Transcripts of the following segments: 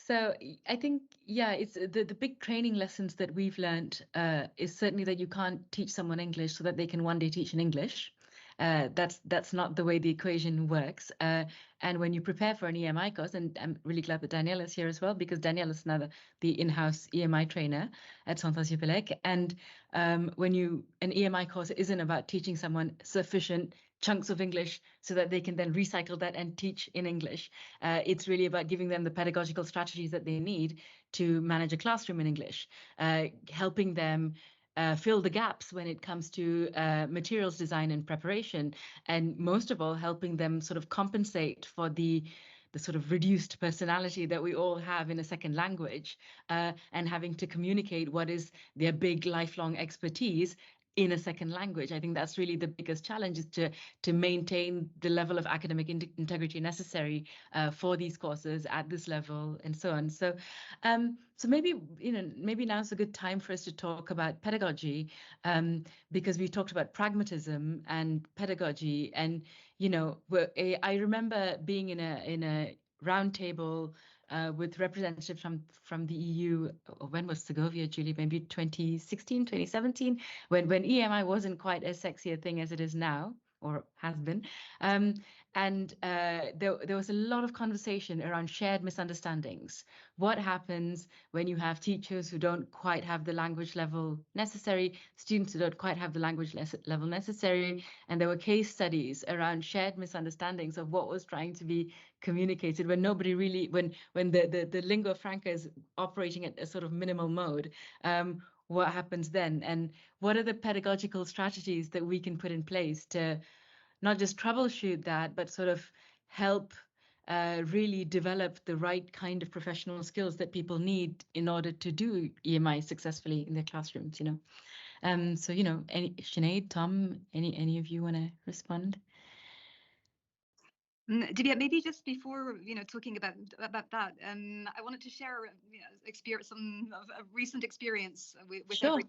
So I think, yeah, it's the big training lessons that we've learned is certainly that you can't teach someone English so that they can one day teach in English. That's not the way the equation works. And when you prepare for an EMI course, and I'm really glad that Danielle is here as well, because Danielle is now the in-house EMI trainer at CentraleSupélec. And an EMI course isn't about teaching someone sufficient chunks of English so that they can then recycle that and teach in English. It's really about giving them the pedagogical strategies that they need to manage a classroom in English, helping them fill the gaps when it comes to materials design and preparation, and most of all, helping them sort of compensate for the sort of reduced personality that we all have in a second language, and having to communicate what is their big lifelong expertise in a second language. I think that's really the biggest challenge, is to maintain the level of academic integrity necessary for these courses at this level, and so on. So maybe maybe now's a good time for us to talk about pedagogy, because we talked about pragmatism and pedagogy, and I remember being in a roundtable with representatives from the EU. When was Segovia, Julie? Maybe 2016, 2017, when EMI wasn't quite as sexy a thing as it is now, or has been. There was a lot of conversation around shared misunderstandings. What happens when you have teachers who don't quite have the language level necessary, students who don't quite have the language level necessary? And there were case studies around shared misunderstandings of what was trying to be communicated when nobody really, when the lingua franca is operating at a sort of minimal mode. What happens then? And what are the pedagogical strategies that we can put in place to not just troubleshoot that, but sort of help really develop the right kind of professional skills that people need in order to do EMI successfully in their classrooms, So, Sinead, Tom, any of you want to respond? Divya, maybe just before talking about that, I wanted to share a recent experience with sure.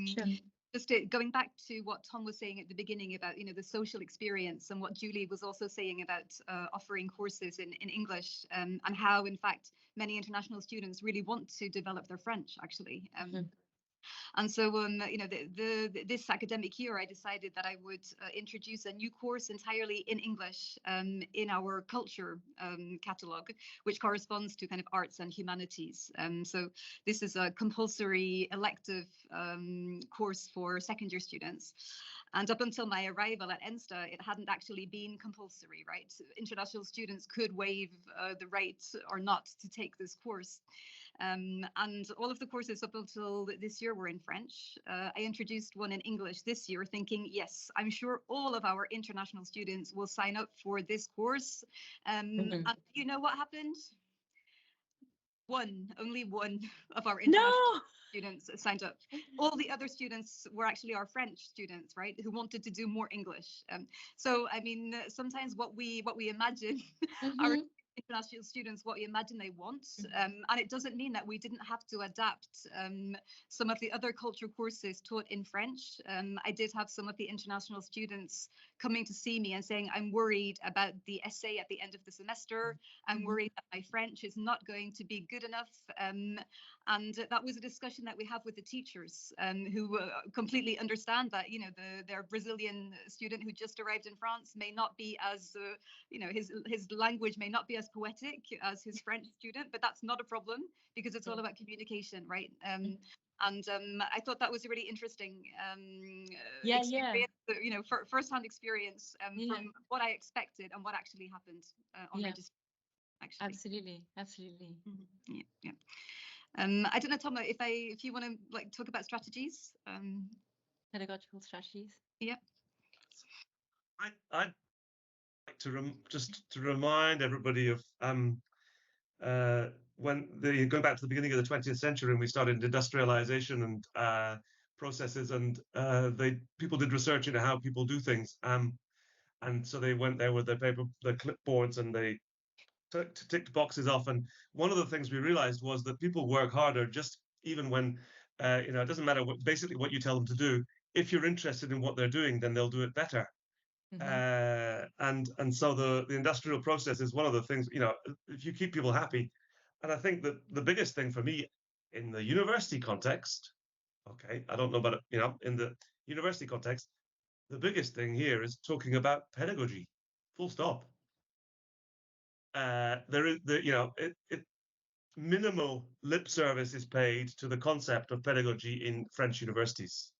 Sure. Just going back to what Tom was saying at the beginning about the social experience, and what Julie was also saying about offering courses in English, and how in fact many international students really want to develop their French actually. And so, this academic year, I decided that I would introduce a new course entirely in English in our culture catalogue, which corresponds to kind of arts and humanities. So this is a compulsory elective course for second year students. And up until my arrival at ENSTA, it hadn't actually been compulsory, right? International students could waive the right or not to take this course. And all of the courses up until this year were in French. I introduced one in English this year, thinking, yes, I'm sure all of our international students will sign up for this course. And you know what happened? Only one of our international students signed up. All the other students were actually our French students, right, who wanted to do more English. So, I mean, sometimes what we imagine our international students, what we imagine they want, and it doesn't mean that we didn't have to adapt some of the other culture courses taught in French. I did have some of the international students coming to see me and saying, I'm worried about the essay at the end of the semester. I'm worried that my French is not going to be good enough. And that was a discussion that we have with the teachers, who completely understand that, their Brazilian student who just arrived in France may not be as, his language may not be as poetic as his French student, but that's not a problem because it's all about communication, right? And I thought that was a really interesting experience, first-hand experience from what I expected and what actually happened on registration. Actually, absolutely. Yeah. I don't know, Tom, if you want to talk about strategies, pedagogical strategies. Yeah. I'd like to just to remind everybody of when going back to the beginning of the 20th century, and we started industrialization and processes, and people did research into how people do things, and so they went there with their clipboards, and they ticked boxes off. And one of the things we realized was that people work harder just even when it doesn't matter basically what you tell them to do. If you're interested in what they're doing, then they'll do it better. And so the industrial process is one of the things, if you keep people happy, I think that the biggest thing for me in the university context, okay, I don't know about it, in the university context, the biggest thing here is talking about pedagogy, full stop. There is minimal lip service is paid to the concept of pedagogy in French universities.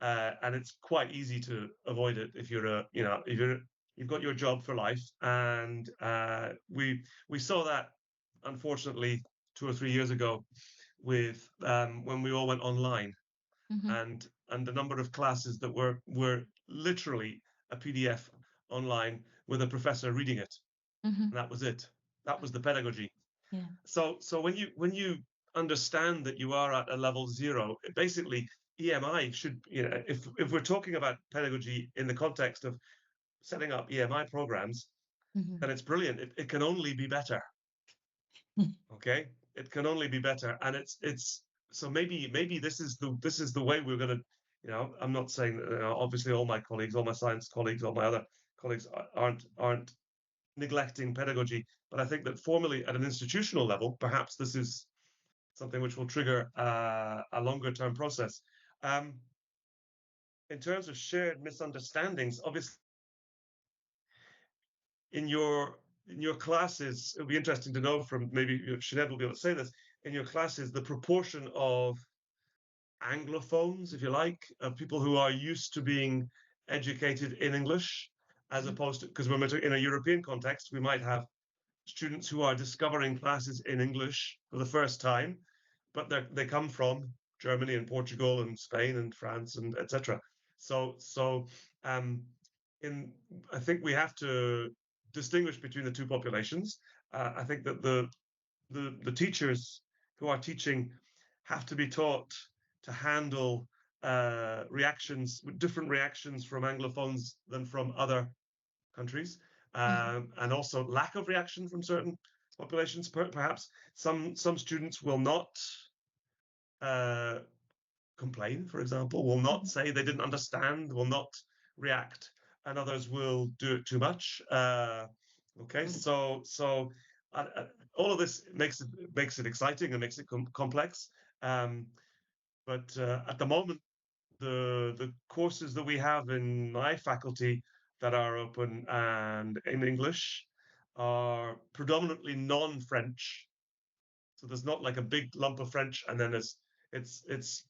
And it's quite easy to avoid it if you're you've got your job for life. And we saw that, unfortunately, 2 or 3 years ago with when we all went online, and the number of classes that were literally a PDF online with a professor reading it, and that was it. That was the pedagogy. Yeah. So when you understand that you are at a level 0, basically EMI should, if we're talking about pedagogy in the context of setting up EMI programs, then it's brilliant. It can only be better. Okay, it can only be better, and it's so maybe this is the way we're going to. I'm not saying that, obviously all my colleagues, all my science colleagues, all my other colleagues aren't neglecting pedagogy, but I think that formally at an institutional level, perhaps this is something which will trigger a longer term process. In terms of shared misunderstandings, obviously, in your classes, it'll be interesting to know from, maybe Sinead will be able to say this, in your classes, the proportion of Anglophones, if you like, of people who are used to being educated in English, as opposed to, because when we're in a European context, we might have students who are discovering classes in English for the first time, but they come from Germany and Portugal and Spain and France and etc. So I think we have to distinguish between the two populations. I think that the teachers who are teaching have to be taught to handle different reactions from Anglophones than from other countries, and also lack of reaction from certain populations. Perhaps some students will not complain, for example, will not say they didn't understand, will not react, and others will do it too much. Okay, so all of this makes it exciting and makes it complex. But at the moment, the courses that we have in my faculty that are open and in English are predominantly non-French. So there's not like a big lump of French, and then it's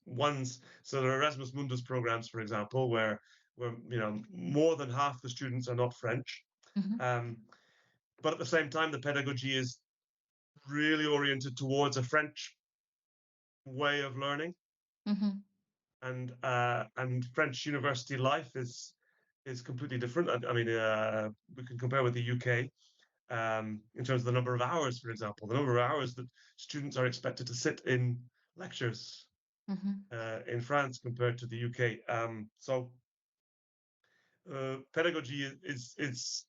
ones. So there are Erasmus Mundus programs, for example, where more than half the students are not French. But at the same time, the pedagogy is really oriented towards a French way of learning. And French university life is completely different. I mean, we can compare with the UK in terms of the number of hours, for example, the number of hours that students are expected to sit in lectures in France compared to the UK. So pedagogy is,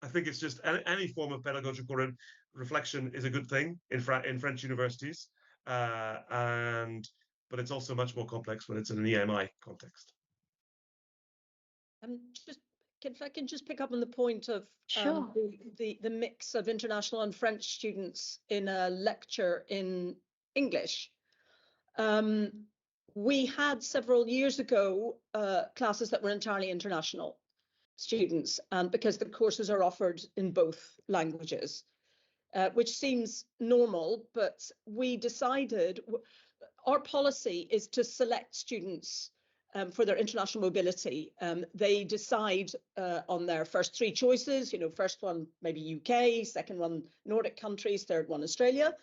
I think it's just any form of pedagogical reflection is a good thing in French universities, but it's also much more complex when it's in an EMI context. If I can just pick up on the point of Sure. the mix of international and French students in a lecture in English. We had several years ago classes that were entirely international students, and because the courses are offered in both languages, which seems normal, but we decided our policy is to select students for their international mobility. They decide on their first 3 choices, first one maybe UK, second one Nordic countries, third one Australia,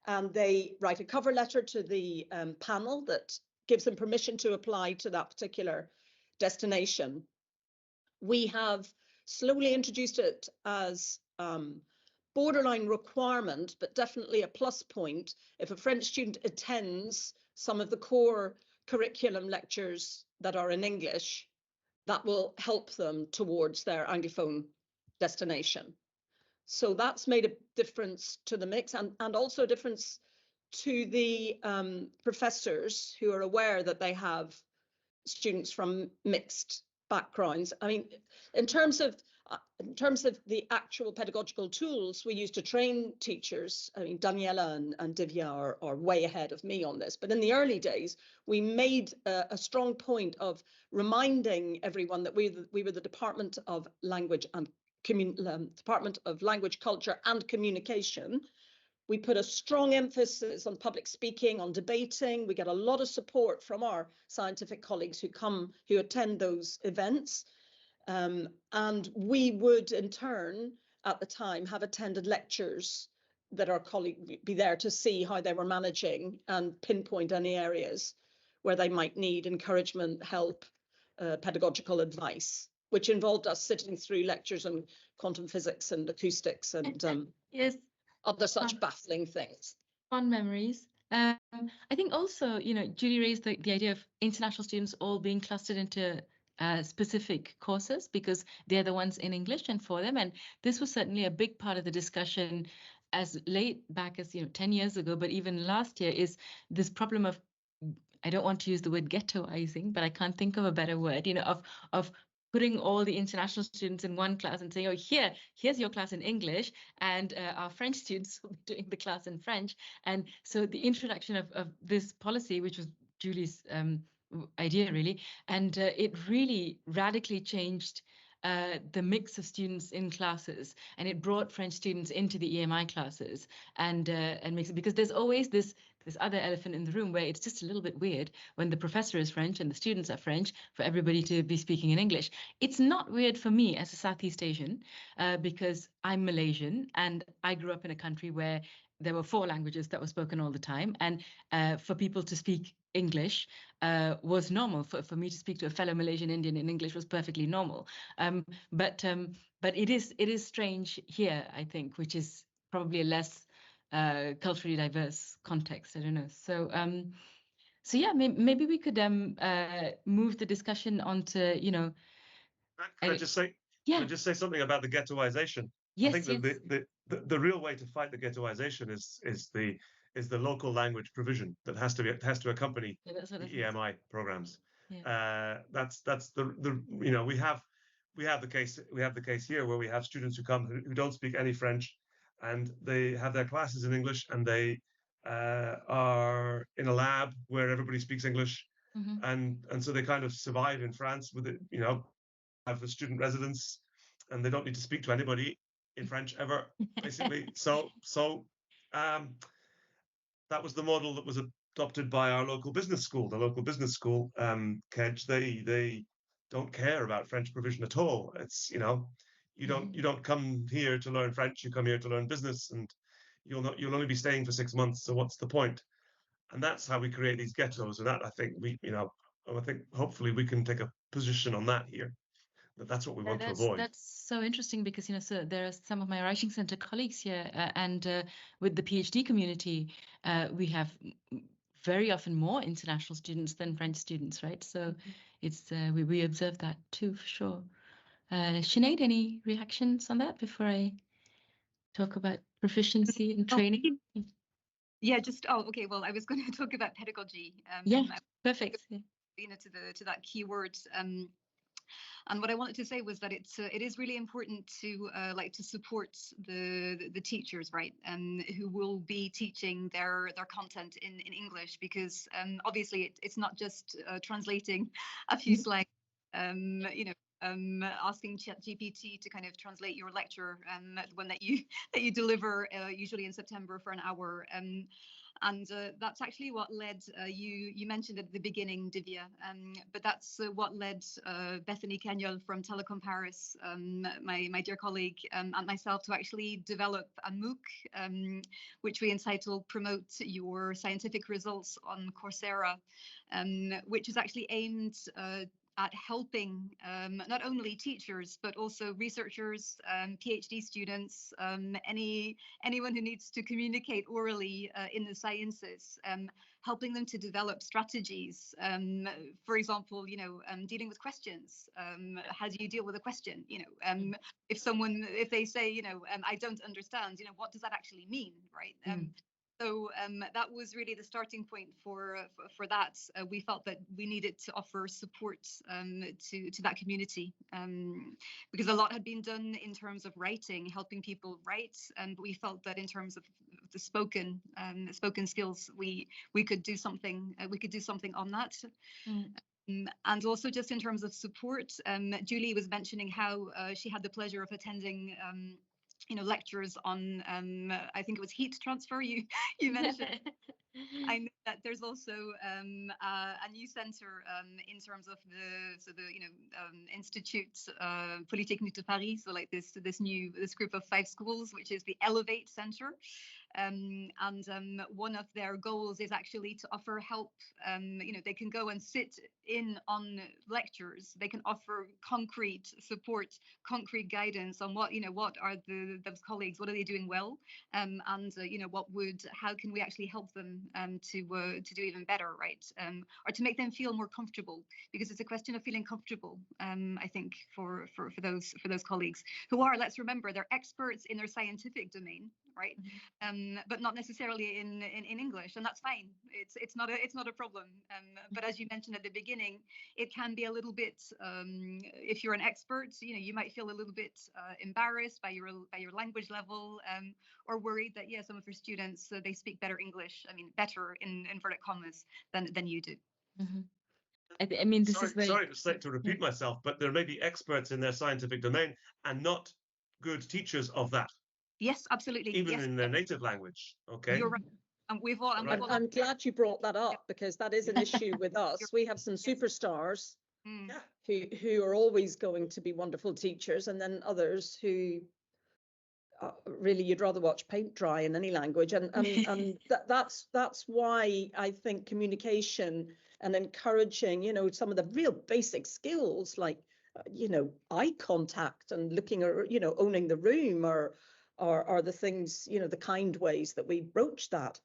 and they write a cover letter to the panel that gives them permission to apply to that particular destination. We have slowly introduced it as borderline requirement, but definitely a plus point. If a French student attends some of the core curriculum lectures that are in English, that will help them towards their Anglophone destination. So that's made a difference to the mix, and also a difference to the professors who are aware that they have students from mixed backgrounds. I mean, in terms of In terms of the actual pedagogical tools we use to train teachers, I mean, Daniela and Divya are way ahead of me on this. But in the early days, we made a strong point of reminding everyone that we were the Department of Language and Department of Language, Culture and Communication. We put a strong emphasis on public speaking, on debating. We get a lot of support from our scientific colleagues who attend those events. And we would, in turn, at the time, have attended lectures that our colleague would be there to see how they were managing and pinpoint any areas where they might need encouragement, help, pedagogical advice, which involved us sitting through lectures on quantum physics and acoustics and Yes, other such baffling things. fond memories. I think also, Julie raised the idea of international students all being clustered into specific courses because they're the ones in English and for them. And this was certainly a big part of the discussion as late back as 10 years ago, but even last year, is this problem of, I don't want to use the word ghettoizing, but I can't think of a better word, of putting all the international students in one class and saying, oh, here's your class in English, and our French students will be doing the class in French. And so the introduction of this policy, which was Julie's idea, really, and it really radically changed the mix of students in classes, and it brought French students into the EMI classes and makes it, because there's always this other elephant in the room where it's just a little bit weird when the professor is French and the students are French for everybody to be speaking in English. It's not weird for me as a Southeast Asian because I'm Malaysian and I grew up in a country where there were 4 languages that were spoken all the time, and for people to speak English was normal. For me to speak to a fellow Malaysian Indian in English was perfectly normal. But it is strange here, I think, which is probably a less culturally diverse context. I don't know. So yeah, maybe we could move the discussion onto Can I just say? Yeah. Can I just say something about the ghettoization? Yes, I think that the real way to fight the ghettoization is the local language provision that has to accompany the EMI programs. Yeah. That's the we have the case here where we have students who come who don't speak any French, and they have their classes in English, and they are in a lab where everybody speaks English, and so they kind of survive in France with it, have a student residence, and they don't need to speak to anybody in French ever, basically. So that was the model that was adopted by our local business school. The local business school, Kedge, they don't care about French provision at all. It's you don't come here to learn French. You come here to learn business, and you'll only be staying for 6 months. So what's the point? And that's how we create these ghettos. And that, I think, I think hopefully we can take a position on that here. That's what we want to avoid. That's so interesting because so there are some of my writing center colleagues here, and with the PhD community, we have very often more international students than French students, right? So it's we observe that too, for sure. Sinead, any reactions on that before I talk about proficiency and training? Yeah, okay. Well, I was going to talk about pedagogy. Yeah, perfect. To that keyword. And what I wanted to say was that it is really important to support the teachers, right, who will be teaching their content in English, because obviously it's not just translating a few slides, asking ChatGPT to kind of translate your lecture, the one that you deliver usually in September for an hour. And that's actually what led, you mentioned at the beginning, Divya, but that's what led Bethany Kenyol from Telecom Paris, my dear colleague, and myself to actually develop a MOOC, which we entitled Promote Your Scientific Results on Coursera, which is actually aimed at helping not only teachers, but also researchers, PhD students, anyone who needs to communicate orally in the sciences, helping them to develop strategies. For example, dealing with questions. How do you deal with a question? If they say, I don't understand, what does that actually mean, right? So that was really the starting point for that. We felt that we needed to offer support to that community because a lot had been done in terms of writing, helping people write, and we felt that in terms of the spoken skills, we could do something. We could do something on that. And also just in terms of support, Julie was mentioning how she had the pleasure of attending lectures on, I think it was heat transfer you mentioned. I know that there's also a new center in terms of the Institute Polytechnique de Paris, so like this group of 5 schools, which is the Elevate Center. And one of their goals is actually to offer help. They can go and sit in on lectures. They can offer concrete support, concrete guidance on what are those colleagues, what are they doing well, and how can we actually help them to do even better, right? Or to make them feel more comfortable, because it's a question of feeling comfortable. I think for those colleagues who are, let's remember, they're experts in their scientific domain, right? But not necessarily in English, and that's fine. It's not a problem. But as you mentioned at the beginning, it can be a little bit. If you're an expert, you might feel a little bit embarrassed by your language level, or worried that some of your students they speak better English. I mean, better in inverted commas than you do. Mm-hmm. I mean, this is very... Sorry to repeat myself, but there may be experts in their scientific domain and not good teachers of that. Yes, absolutely. Even in their native langue. Okay. You're right. And I'm glad you brought that up, because that is an issue with us. We have some superstars who are always going to be wonderful teachers, and then others who really you'd rather watch paint dry in any language. And that's why I think communication and encouraging, some of the real basic skills like, eye contact and looking at, owning the room are the things, the kind ways that we broach that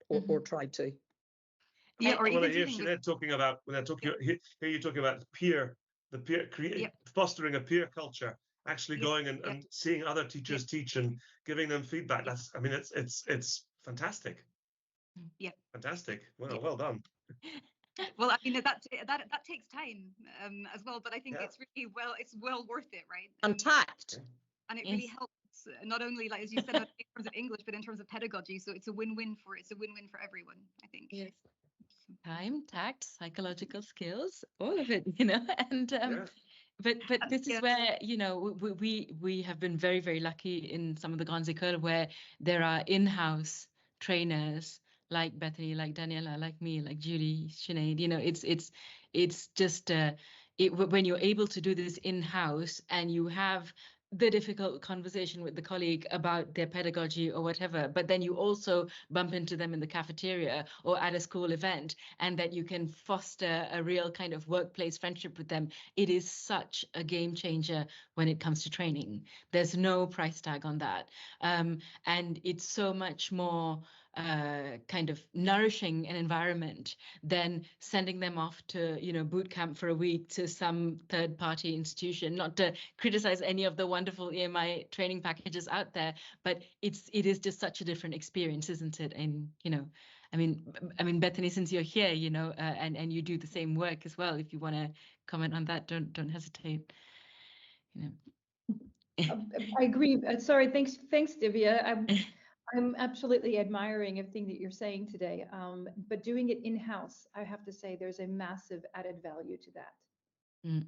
or try to. Yeah, or well, even you're talking about here you're talking about fostering a peer culture, actually going and seeing other teachers teach and giving them feedback. That's, I mean, it's fantastic. Yeah, fantastic. Well done. Well, I mean that takes time as well, but I think it's really well worth it, right? And tact. And it really helps, not only, like as you said, in terms of English, but in terms of pedagogy. So it's a win-win for everyone, I think. Yes. Time, tact, psychological skills, all of it, and but this is where we have been very, very lucky in some of the grandes écoles where there are in-house trainers like Bethany, like Daniela, like me, like Julie, Sinead. It's just when you're able to do this in-house and you have the difficult conversation with the colleague about their pedagogy or whatever, but then you also bump into them in the cafeteria or at a school event, and that you can foster a real kind of workplace friendship with them. It is such a game changer when it comes to training. There's no price tag on that. And it's so much more kind of nourishing an environment than sending them off to boot camp for a week to some third-party institution. Not to criticize any of the wonderful EMI training packages out there, but it is just such a different experience, isn't it? And I mean, Bethany, since you're here, and you do the same work as well. If you want to comment on that, don't hesitate. I agree. Sorry, thanks, Divya. I'm absolutely admiring everything that you're saying today. But doing it in-house, I have to say there's a massive added value to that.